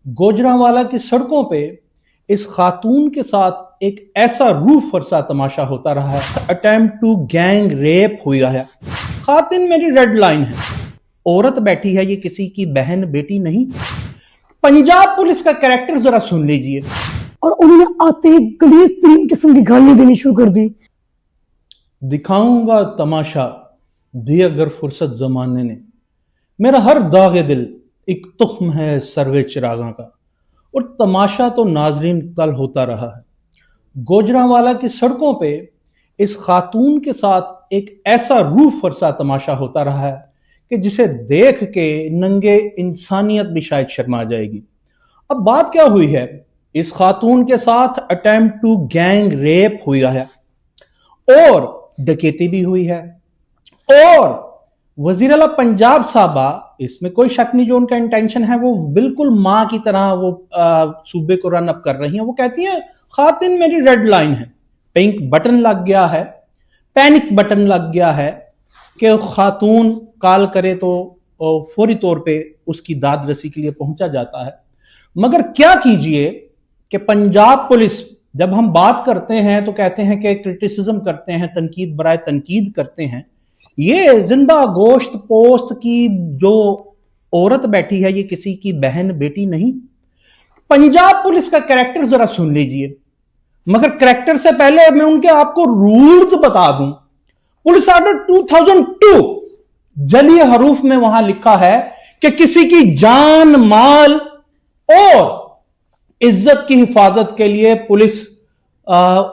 गोजरावाला की सड़कों पे इस खातून के साथ एक ऐसा रूह फरसा तमाशा होता रहा है। अटेम्प्ट टू गैंग रेप हुआ है। खातिन मेरी रेड लाइन है। औरत बैठी है, ये किसी की बहन बेटी नहीं। पंजाब पुलिस का कैरेक्टर जरा सुन लीजिए। और उन्होंने आते ही गलीज तरीन किस्म की गालियां देनी शुरू कर दी। दिखाऊंगा तमाशा दी अगर फुर्सत जमाने ने। मेरा हर दागे दिल एक तुख्म है सर्वे चिरागा का। और तमाशा तो नाजरीन कल होता रहा है। गोजरावाला की सड़कों पे इस खातून के साथ एक ऐसा रूह फरसा तमाशा होता रहा है कि जिसे देख के नंगे इंसानियत भी शायद शर्मा जाएगी। अब बात क्या हुई है, इस खातून के साथ अटेम्प्ट टू गैंग रेप हुआ है और डकैती भी हुई है और वजीर आला पंजाब साहबा, इसमें कोई शक नहीं, जो उनका इंटेंशन है वो बिल्कुल मां की तरह वो सूबे को रन अप कर रही हैं। वो कहती हैं खातिन मेरी रेड लाइन है। पिंक बटन लग गया है, पैनिक बटन लग गया है कि खातून कॉल करे तो फौरी तौर पे उसकी दाद रसी के लिए पहुंचा जाता है। मगर क्या कीजिए कि पंजाब पुलिस, जब हम बात करते हैं तो कहते हैं कि क्रिटिसिज्म करते हैं, तनकीद बराए तनकीद करते हैं। ये जिंदा गोश्त पोस्ट की जो औरत बैठी है, ये किसी की बहन बेटी नहीं। पंजाब पुलिस का कैरेक्टर जरा सुन लीजिए। मगर कैरेक्टर से पहले मैं उनके आपको रूल्स बता दूं। पुलिस ऑर्डर 2002 जली हरूफ में वहां लिखा है कि किसी की जान, माल और इज्जत की हिफाजत के लिए पुलिस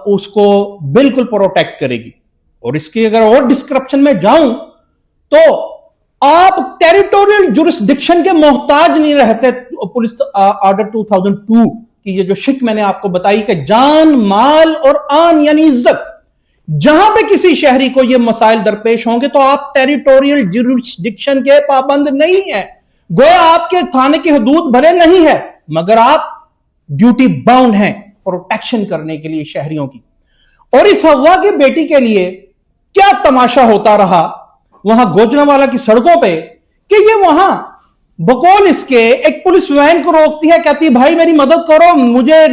उसको बिल्कुल प्रोटेक्ट करेगी। और इसकी अगर और डिस्क्रिप्शन में जाऊं तो आप टेरिटोरियल जुरिस्डिक्शन के मोहताज नहीं रहते। पुलिस ऑर्डर 2002 की ये जो शिक मैंने आपको बताई कि जान, माल और आन यानी इज्जत, जहां पे किसी शहरी को ये मसाइल दरपेश होंगे तो आप टेरिटोरियल जुरिस्डिक्शन के पाबंद नहीं है। गोया आपके थाने की हदूद भले नहीं है, मगर आप ड्यूटी बाउंड हैं प्रोटेक्शन करने के लिए शहरियों की। और इस हवा की बेटी के लिए क्या तमाशा होता रहा वहां गोजरावाला की सड़कों पे कि ये वहां बकौल इसके एक पुलिस वैन को रोकती है, कहती है भाई मेरी मदद करो, मुझे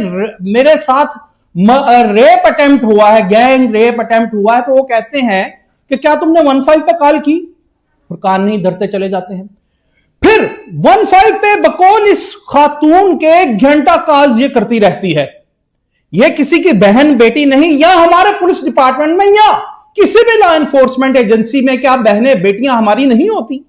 मेरे साथ रेप अटेम्प्ट हुआ है, गैंग रेप अटेम्प्ट हुआ है। तो वो कहते हैं कि क्या तुमने 15 पे कॉल की? और कान नहीं धरते चले जाते हैं। फिर 15 पे बकौल इस खातून के 1 घंटा कॉल ये करती रहती है। ये किसी की बहन बेटी नहीं। या हमारे पुलिस डिपार्टमेंट में या किसी भी लॉ एनफोर्समेंट एजेंसी में क्या बहनें बेटियां हमारी नहीं होती?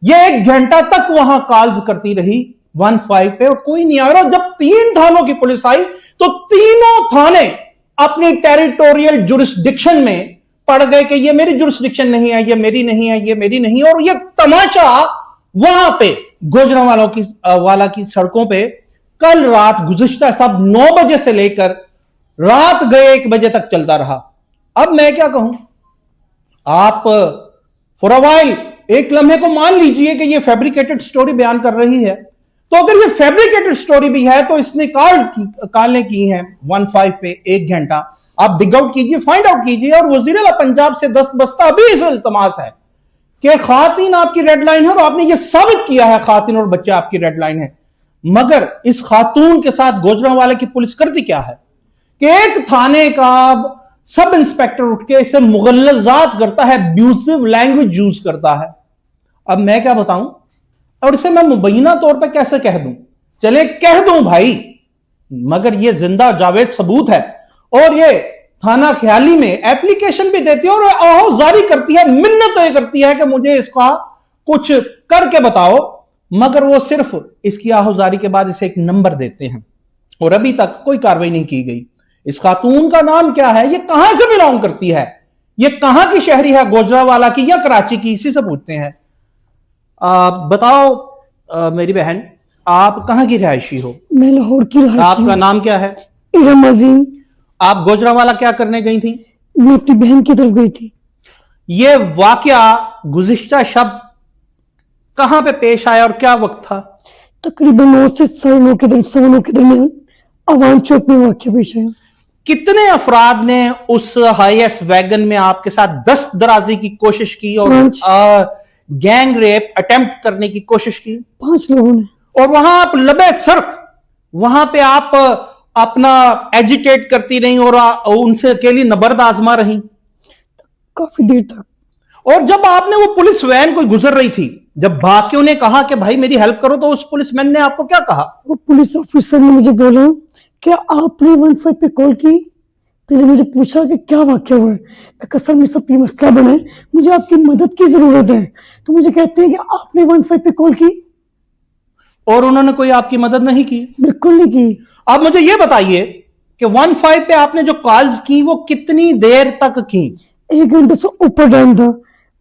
ये 1 घंटा तक वहां कॉल्स करती रही 15 पे और कोई नहीं आ रहा। जब 3 थानों की पुलिस आई तो तीनों थाने अपनी टेरिटोरियल जुरिस्डिक्शन में पड़ गए कि ये मेरी जुरिस्डिक्शन नहीं है, ये मेरी नहीं है, ये मेरी नहीं। और ये तमाशा वहां पे गोजरावाला की सड़कों पे कल रात गुज़िश्ता सब 9 बजे से लेकर रात गए 1 बजे तक चलता रहा। अब मैं क्या कहूं, आप फॉर अ व्हाइल एक लम्हे को मान लीजिए कि ये फैब्रिकेटेड स्टोरी बयान कर रही है। तो अगर ये फैब्रिकेटेड स्टोरी भी है तो इसने कॉलें की हैं 15 पे 1 घंटा। आप डिग आउट कीजिए, फाइंड आउट कीजिए। और वजीर आला पंजाब से दस्त बस्ता अभी इस इल्तमास है कि खातिन आपकी रेड लाइन है और आपने ये साबित किया है खातिन और बच्चा आपकी रेड लाइन है। मगर इस खातून के साथ गोजरावाला की पुलिस करती क्या है कि एक थाने का सब इंस्पेक्टर उठ के इसे मुगल्लजात करता है, अब्यूसिव लैंग्वेज यूज करता है। अब मैं क्या बताऊं और इसे मैं मुबैना तौर पे कैसे कह दूं? चले कह दूं भाई, मगर ये जिंदा जावेद सबूत है। और ये थाना ख्याली में एप्लीकेशन भी देती है और आहोजारी करती है, मिन्नतें करती है कि मुझे इसका कुछ करके बताओ। मगर वो सिर्फ इसकी आहोजारी के बाद इसे एक नंबर देते हैं और अभी तक कोई कार्रवाई नहीं की गई। इस खातून का नाम क्या है? ये कहां से बिलोंग करती है? ये कहां की शहरी है? गोजरावाला की या कराची की? इसी से पूछते हैं। बताओ मेरी बहन, आप कहां की रहायशी हो? मैं लाहौर की रहायशी। आपका नाम क्या है? इरम अजीम। आप गोजरावाला क्या करने गई थी? मैं अपनी बहन की तरफ गई थी। ये वाकया गुज़िश्ता शब कहां पे पेश आया और क्या वक्त था? तकरीबन 9 से 9:30 के दरमियान अवान चौक में वाकया पेश आया। कितने अफराद ने उस हाईएस्ट वैगन में आपके साथ दस्त दराजी की कोशिश की और गैंग रेप अटेम्प्ट करने की कोशिश की? 5 लोगों ने। और वहां आप लबे सड़क, वहां पे आप अपना एजिटेट करती रही और उनसे अकेली नबर्द आजमा रही। काफी देर तक। और जब आपने वो पुलिस वैन कोई गुजर रही थी, जब बाकियों ने कहा कि भाई मेरी हेल्प करो, तो उस पुलिसमैन ने आपको क्या कहा? वो पुलिस ऑफिसर ने मुझे बोला क्या आपने 15 पे कॉल की? पहले मुझे पूछा कि क्या वाक्य हुआ है। मैं कहा सर मेरे साथ ये मसला बना है, मुझे आपकी मदद की जरूरत है। तो मुझे कहते हैं कि आपने 15 पे कॉल की? और उन्होंने कोई आपकी मदद नहीं की? बिल्कुल नहीं की। आप मुझे ये बताइए कि 15 पे आपने जो कॉल्स की वो कितनी देर तक की? 1 घंटे से ऊपर टाइम था।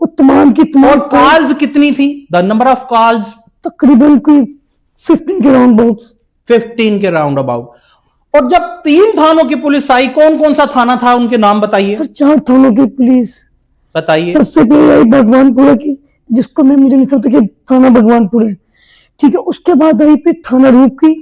वो तमाम की तमाम और कॉल्स कितनी थी? द नंबर ऑफ कॉल्स तकरीबन कोई 15 के राउंड अबाउट। 15 के राउंड अबाउट। और जब 3 थानों की पुलिस आई, कौन कौन सा थाना था, उनके नाम बताइए। सर 4 थानों की पुलिस। बताइए। सबसे पहले आई भगवानपुरा की, जिसको मैं मुझे नहीं लगता कि थाना भगवानपुर है, ठीक है। उसके बाद आई फिर थाना रूप की,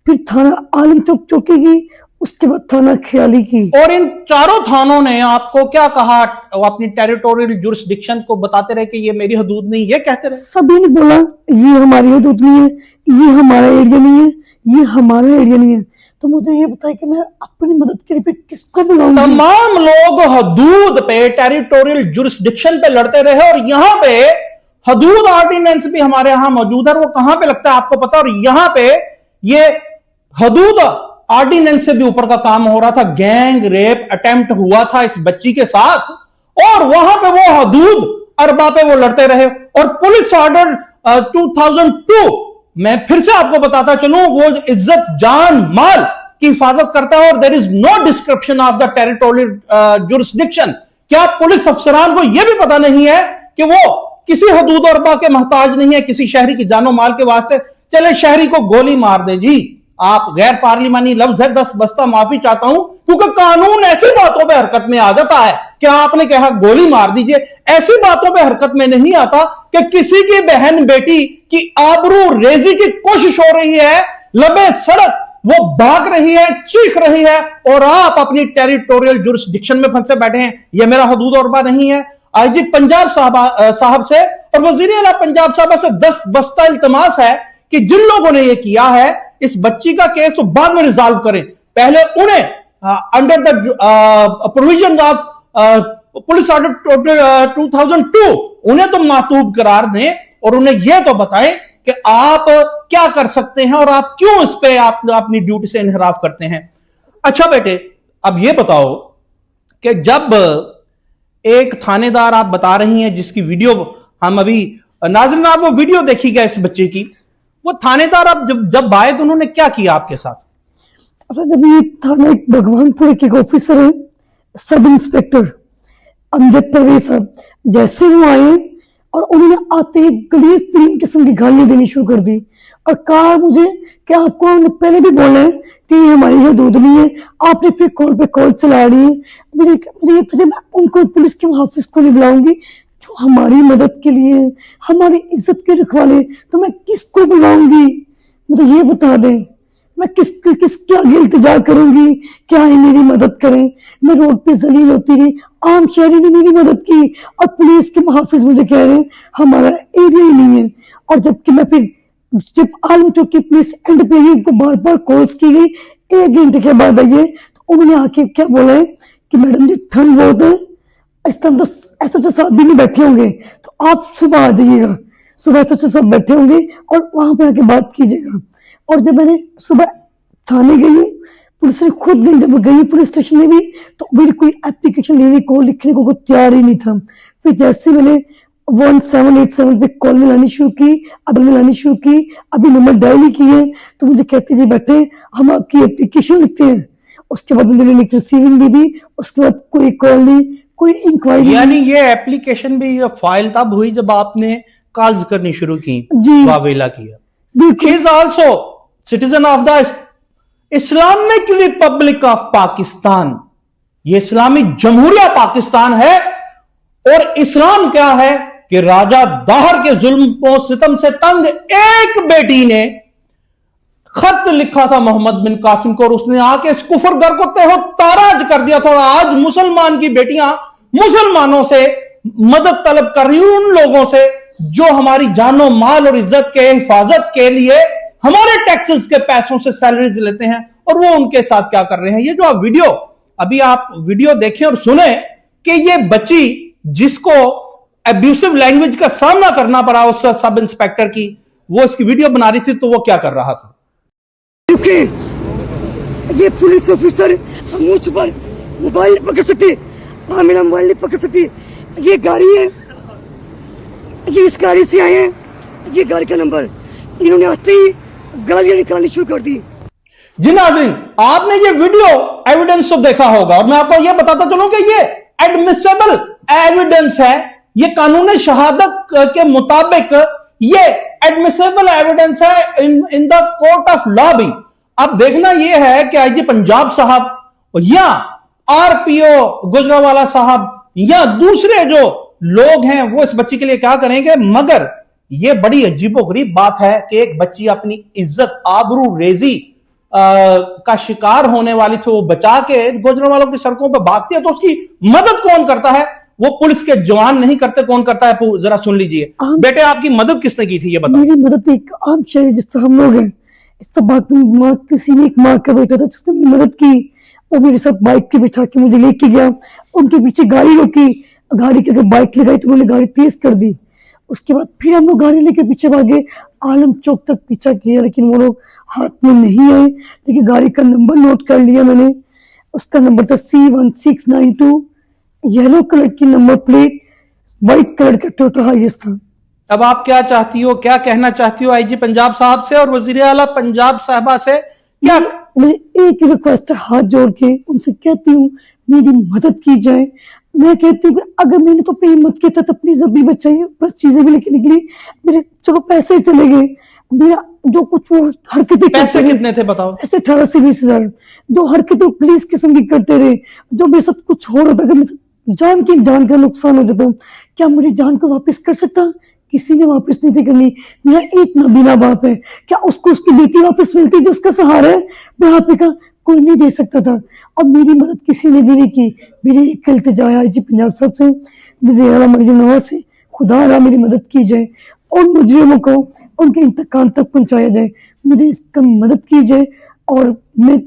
फिर थाना आलम चौक चौकी की, उसके बाद थाना ख्याली की। और इन चारों थानों ने आपको क्या कहा? वो अपनी टेरिटोरियल जुरिस्डिक्शन को बताते रहे कि ये मेरी हदूद नहीं, ये कहते रहे? सभी ने बोला ये हमारी हदूद नहीं है, ये हमारा एरिया नहीं है, ये हमारा एरिया नहीं है। तो मुझे ये बताया कि मैं अपनी मदद के लिए फिर किसको बुलाऊंगी? तमाम लोग हदूद पे, टेरिटोरियल जुरिस्डिक्शन पे लड़ते रहे। और यहां पे हदूद ऑर्डिनेंस भी हमारे यहां मौजूद है। वो कहां पे लगता है आपको पता? और यहां पे ये हदूद ऑर्डिनेंस से भी ऊपर का काम हो रहा था। गैंग रेप अटेम्प्ट हुआ था इस बच्ची के साथ, और वहां पे वो हदूद अरबा पे वो लड़ते रहे। और पुलिस ऑर्डर 2002, मैं फिर से आपको बताता चलूं, वो इज्जत जान माल की हिफाजत करता है। और there is no description of the territorial jurisdiction. क्या पुलिस अफसरान को यह भी पता नहीं है कि वो किसी हदूद अरबा के मोहताज नहीं है, किसी शहरी की जानो माल के वास्ते चले शहरी को गोली मार दे? जी, आप गैर पार्लिमानी लफ्ज है, बस बस्ता माफी चाहता हूं, क्योंकि कानून ऐसी बातों पे हरकत में आ जाता है कि आपने कहा गोली मार दीजिए, ऐसी बातों पे हरकत में नहीं आता कि किसी की बहन बेटी की आबरू रेजी की कोशिश हो रही है, लबे सड़क वो भाग रही है, चीख रही है, और आप अपनी टेरिटोरियल जुरिस्डिक्शन में फंसे बैठे हैं। यह मेरा हदूद अरबा नहीं है। आईजी पंजाब साहब से और वजीर आला पंजाब साहब से 10 बस्ता इल्तमास है कि जिन लोगों ने यह किया है, इस बच्ची का केस तो बाद में रिजॉल्व करें, पहले उन्हें under the provision of police order 2002 उन्हें तो मातूब करार दें, और उन्हें यह तो बताएं कि आप क्या कर सकते हैं और आप क्यों इस पे आप अपनी ड्यूटी से इनहराफ करते हैं। अच्छा बेटे, अब यह बताओ कि जब एक थानेदार आप बता रही हैं, जिसकी वीडियो हम अभी, नाज़रीन आप वो वीडियो देखिएगा इस बच्चे की, वो थानेदार अब जब आए तो उन्होंने क्या किया आपके साथ? अच्छा, जब ये थाना एक भगवानपुर के ऑफिसर है, सब इंस्पेक्टर अमजद परवेज साहब, जैसे वो आए और उन्होंने आते ही गलीज तरीन किस्म की गालियां देनी शुरू कर दी और कहा मुझे कि आपको पहले भी बोला है कि ये हमारी हदूद नहीं है, आपने फिर कॉल पे कॉल चला रही है। मुझे ये मैं उनको पुलिस के मुहाफिज को नहीं बुलाऊंगी जो हमारी मदद के लिए, हमारी इज्जत के रखवाले, तो मैं किसको बुलाऊंगी? मुझे ये बता दें, मैं किसके आगे इल्तिजा करूंगी? क्या है मेरी मदद करें? मैं रोड पे जलील होती रही, आम शहरी ने मेरी मदद की, और पुलिस के मुहाफिज मुझे कह रहे हैं हमारा एरिया ही नहीं है। और जबकि मैं फिर जब आलम चौक की पुलिस एंड पे ही उनको बार बार कॉल्स की गई, 1 घंटे के बाद आइए, तो उन्होंने आके क्या बोला है कि मैडम जी ठंड बहुत है, इस टाइम तो एसएचओ साहब भी नहीं बैठे होंगे, तो आप सुबह आ जाइएगा, सुबह एसएचओ साहब बैठे होंगे और वहां पे आके बात कीजिएगा। और जब मैंने सुबह थाने गई, पुलिस ने खुद नहीं, जब गई पुलिस स्टेशन में भी, तो मेरी कोई एप्लीकेशन लेने को, लिखने को कोई तैयार ही नहीं था। फिर जैसे मैंने 1787 पे कॉल मिलानी शुरू की, अभी नंबर डायल ही किए, तो मुझे कहते जी बैठे हम आपकी एप्लीकेशन लिखते हैं। उसके बाद मैंने लिख रिसीविंग भी दी, उसके बाद कोई कॉल नहीं, कोई इंक्वायरी। यानी ये एप्लीकेशन भी, ये फाइल तब हुई जब आपने कॉल्स करनी शुरू की, वावेला किया। He is also citizen of the Islamic Republic of Pakistan. ये इस्लामी जमहूरिया पाकिस्तान है, और इस्लाम क्या है कि राजा दाहर के जुल्म सितम से तंग एक बेटी ने खत लिखा था मोहम्मद बिन कासिम को, और उसने आके इस कुफर घर को तहो ताराज कर दिया था। और आज मुसलमान की बेटियां मुसलमानों से मदद तलब कर रही, उन लोगों से जो हमारी जानो माल और इज्जत के हिफाजत के लिए हमारे टैक्सेस के पैसों से सैलरीज लेते हैं, और वो उनके साथ क्या कर रहे हैं। ये जो आप वीडियो देखें और सुने कि ये बच्ची जिसको एब्यूसिव लैंग्वेज का सामना करना पड़ा उस सब इंस्पेक्टर की, वो इसकी वीडियो बना रही थी, तो वो क्या कर रहा था। क्योंकि ये पुलिस ऑफिसर मुझ पर मोबाइल नहीं पकड़ सकते, मेरा मोबाइल नहीं पकड़ सकती। ये गाड़ी है, ये इस गाड़ी से आए हैं, ये गाड़ी का नंबर, इन्होंने आते ही गालियां निकालनी शुरू कर दी। जी नाज़रीन, आपने ये वीडियो एविडेंस तो देखा होगा, और मैं आपको ये बताता चलूं कि ये एडमिसेबल एविडेंस है। ये कानून शहादत के मुताबिक ये एडमिसेबल एविडेंस है in the court of law भी। अब देखना ये है कि आईजी पंजाब साहब या आरपीओ गुजरावाला साहब या दूसरे जो लोग हैं वो इस बच्ची के लिए क्या करेंगे। मगर ये बड़ी अजीबोगरीब बात है कि एक बच्ची अपनी इज्जत आबरू रेजी का शिकार होने वाली थी, वो बचा के गुजरावालों की सड़कों पर भागती है, तो उसकी मदद कौन करता है। वो पुलिस के जवान नहीं करते, कौन करता है, जरा सुन लीजिए। बेटे, आपकी मदद किसने की थी ये बताओ। मेरी मदद एक आम शहरी जिस तरह हम लोग हैं, इस तरह माँ, किसी ने एक माँ का बेटा था जिसने मेरी मदद की। वो मेरे साथ बाइक पे बिठा के मुझे लेके गया, उनके पीछे गाड़ी रोकी, गाड़ी के अगर बाइक लगाई तो उन्होंने गाड़ी तेज कर दी। उसके बाद फिर हम लोग गाड़ी लेके पीछे भागे, आलम चौक तक पीछा किया, लेकिन वो लोग हाथ में नहीं आए। लेकिन गाड़ी का नंबर नोट कर लिया मैंने, उसका नंबर था C1692, येलो कलर की नंबर प्लेट, व्हाइट कलर का टोटो हाईएस्ट था। अब आप क्या चाहती हो, क्या कहना चाहती हो आईजी पंजाब साहब से और वजीर आला पंजाब साहबा से? क्या मेरी एक रिक्वेस्ट है, हाथ जोड़ के उनसे कहती हूँ मेरी मदद की जाए। मैं कहती हूँ कि अगर मैंने तो अपनी हिम्मत के तहत अपनी इज्जत भी बचाई, पर चीजें भी लेके निकली, मेरे चलो पैसे चले गए, मेरा जो कुछ वो हरकतें पैसे कितने थे बताओ। ऐसे 18 से 20 हजार, जो हरकतें पुलिस किस्म की करते रहे, जो मेरे साथ कुछ हो रहा था, अगर मेरी जान का नुकसान हो जाता, क्या मेरी जान को वापस कर सकता? किसी ने वापस नहीं थी करनी। मेरा एक नबीना बाप है, क्या उसको उसकी बेटी वापस मिलती जो उसका सहारा है? बुढ़ापे का कोई नहीं दे सकता था, और मेरी मदद किसी ने भी नहीं की। मेरी एक इल्तिजा है आईजी पंजाब साहब से, वज़ीर आला मरियम नवाज से, खुदा रहा मेरी मदद की जाए और मुजरिमों को उनके इंतकाम तक पहुंचाया जाए। मुझे इसका मदद की जाए, और मैं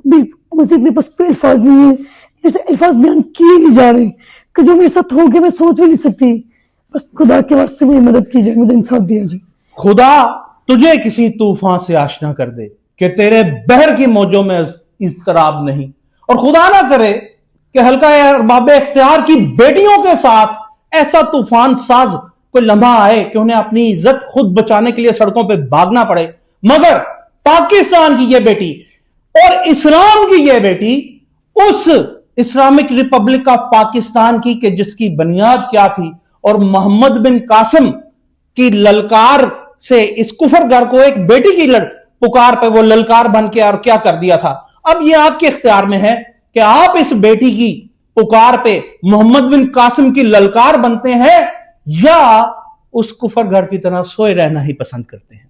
भी मजीद मेरे पास कोई अल्फाज नहीं है, ऐसे अल्फाज बयान किए नहीं जा रहे कि जो मेरे साथ हो गया मैं सोच भी नहीं सकती। बस खुदा के वास्ते मेरी मदद की जाए, मुझे इंसाफ दिया जाए। खुदा तुझे किसी तूफान से आशना कर दे कि तेरे बहर की मौजों में इज़्तिराब नहीं, और खुदा ना करे कि हल्का अरबाब इख्तियार की बेटियों के साथ ऐसा तूफान साज कोई लम्हा आए कि उन्हें अपनी इज्जत खुद बचाने के लिए सड़कों पे भागना पड़े। मगर पाकिस्तान की यह बेटी और इस्लाम की यह बेटी उस इस्लामिक रिपब्लिक ऑफ पाकिस्तान की कि जिसकी बुनियाद क्या थी, और मोहम्मद बिन कासिम की ललकार से इस कुफरगर को एक बेटी की पुकार पे वो ललकार बन के और क्या कर दिया था। अब ये आपके इख्तियार में है कि आप इस बेटी की पुकार पे मोहम्मद बिन कासिम की ललकार बनते हैं या उस कुफरगर की तरह सोए रहना ही पसंद करते हैं।